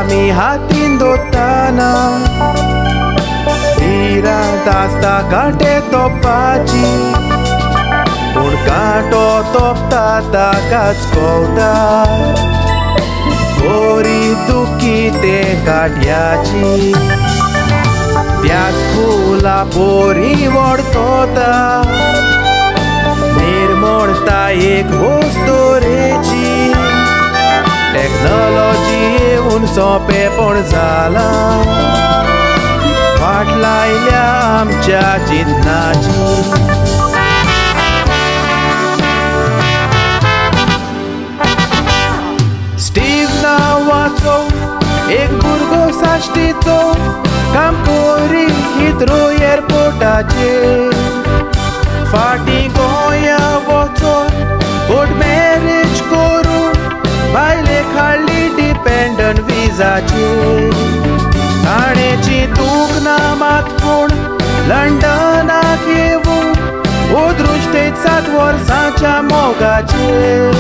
Mi hatin dotana Tirant asta काटे तोपाची पूण कांटो तोपता ताकाच कळटा बरी दुखी ते काट्याची त्याच फुला बरी वडतोता निर्मळता एक वस्तोरेची टेक्नॉलॉजी येऊन सोंपेपण जाला वाट लायल्या आमच्या चिंतनाची स्टीव नांवाचो एक भुरगो साश्टीचो काम करी हिथ्रो एअरपोर्टाचेर फाटीं गोंया वचोन कोर्ट मॅरेज करून बायलेक हाडली डिपेंडंट विजाचेर ताणेची दूख ना मात पूण लंडनाक येवून ओदृश्टेत 7 वर्सांच्या मोगाचेर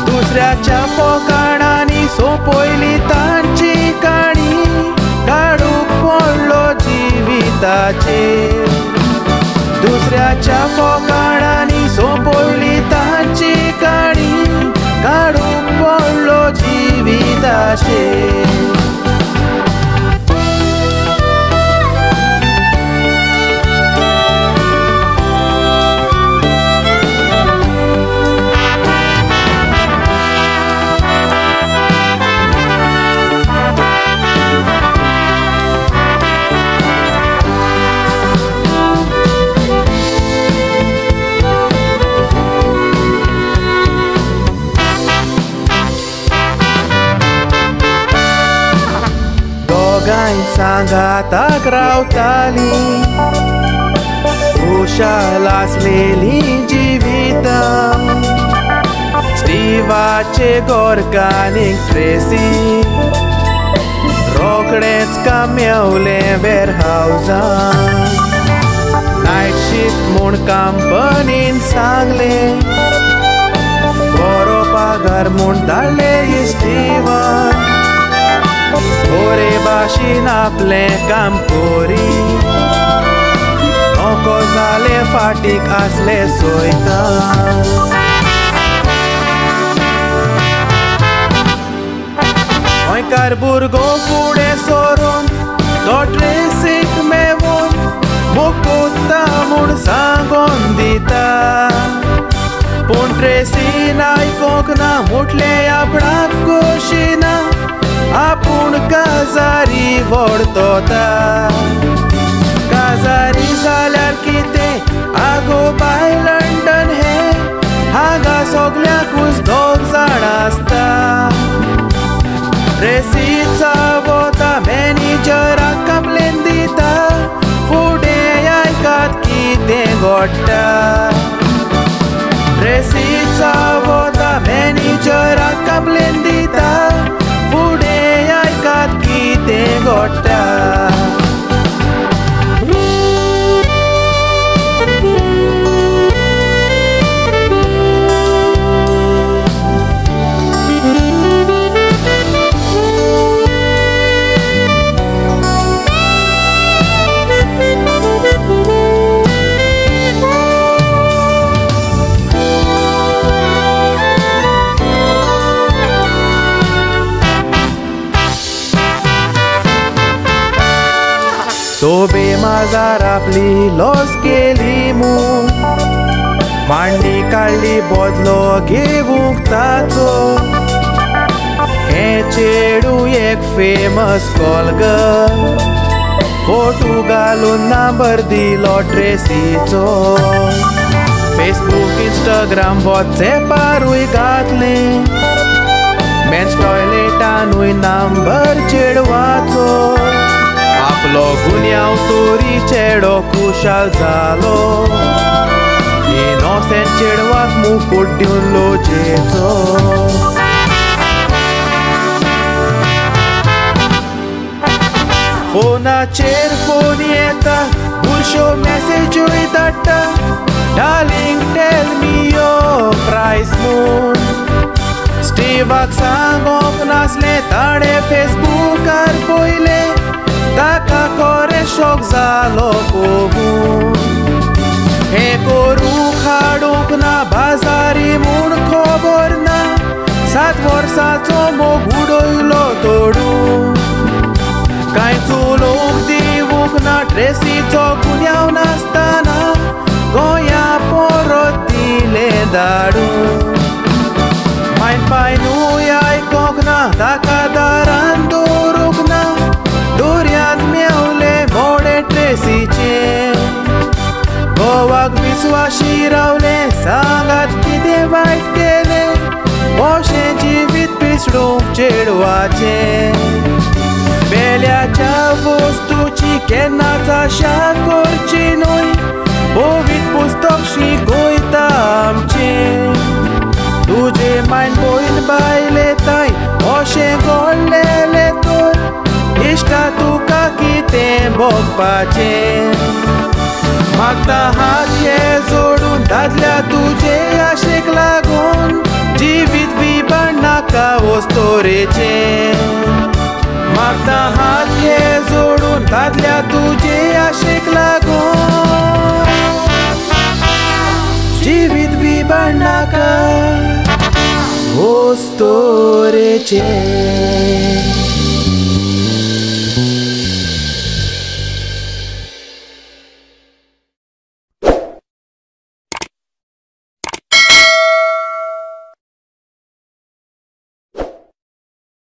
दुसऱ्याच्या फोकाणांनी सोंपयली तांची काणी काडूंक पडलो जिविताचेर दुसऱ्याच्या फोकाणांनी सोंपयली तांची काणी काडूंक पडलो जिविताचेर सांगाताक रावताली खुशाल आसलेली जिवितां स्टीवाचे गोरकानीक ट्रेसी रोकडेच कामेवलें वेअरहावजान नायट शिफ्ट म्हूण कंपनीन सांगलें बरो पगार म्हूण धाडले स्टीवान बरे भाशेन आपलें काम करी नको जालें फाटीक आसले सोयकार गोंयकार भुरगो फुडें सरून तो ट्रेसीक मेवून मुकुता म्हूण सांगोन दिता पूण ट्रेसीन आयकोंक ना म्हटलें आपणाक खोशी ना आपूण काजारी व्हरतोता काजारी जाल्यार कितें आगो बाय लंडन हें हांगा सगळ्याकूच 2 जाण आसता रेसीचा वता मॅनेजराक कंप्लेन दिता फुडें आयकात कितें घडटा रेसीचा वता मॅनेजराक कंप्लेन दिता फुडें आयकात कितें घडटा सोबे माजार आपली लॉस केली मूं मांडी काडली बदलो घेवूंक ताचो हे चेडू एक फेमस कॉलगर्ल फोटो घालून नंबर दिलो ट्रेसीचो फेसबुक इंस्टाग्राम वॉट्सएपारूय घातले मेन्स टॉयलेटानूय नंबर चेडवाचो आपलो गुन्यांव तोरी चेडो खुशाल जालो इनोसेंट चेडवाक मुकुट दिवन लोजेचो फोनाचेर फोन येता बुरशो मेसेजूय धाडटा darling tell me your price म्हूण स्टीवाक सांगोंक नासलें ताणें फेसबुकार पयले ताका कोरे शॉक जालो पळोवन हें करूंक हाडूंक ना बाजारी म्हूण खबर ना 7 वर्सांचो मोग उडयलो तोडून कांय चुलोवंक दिवूंक ना ट्रेसीचो गुन्यांव नासतना गोंया परत दिलें धाडून मायन पायनूय आयकोंक ना ताका दारान दवरूंक ना दर्यांत मेवले मोडे ट्रेसीचे घोवाक विस्वाशी रावले सांगात कितें वायट केलें अशें जिवीत पिसडूंक चेडवाचें बेल्याच्या वस्तूची केन्नाच आशा करची न्हय बोवीत पुस्तक शिकयता आमचें तुजे मायन पळोवन बायले ताय अशें घडलेलें तर इश्टा तुका कितें भोगपाचें मागता हात हे जोडून दादल्या तुजे आशेक लागून जिवीत बिबाड नाका वस्तोरेचें मागता हात हे जोडून दादल्या तुजे आशेक लागून जिवीत बिबाड नाका वस्तोरेचें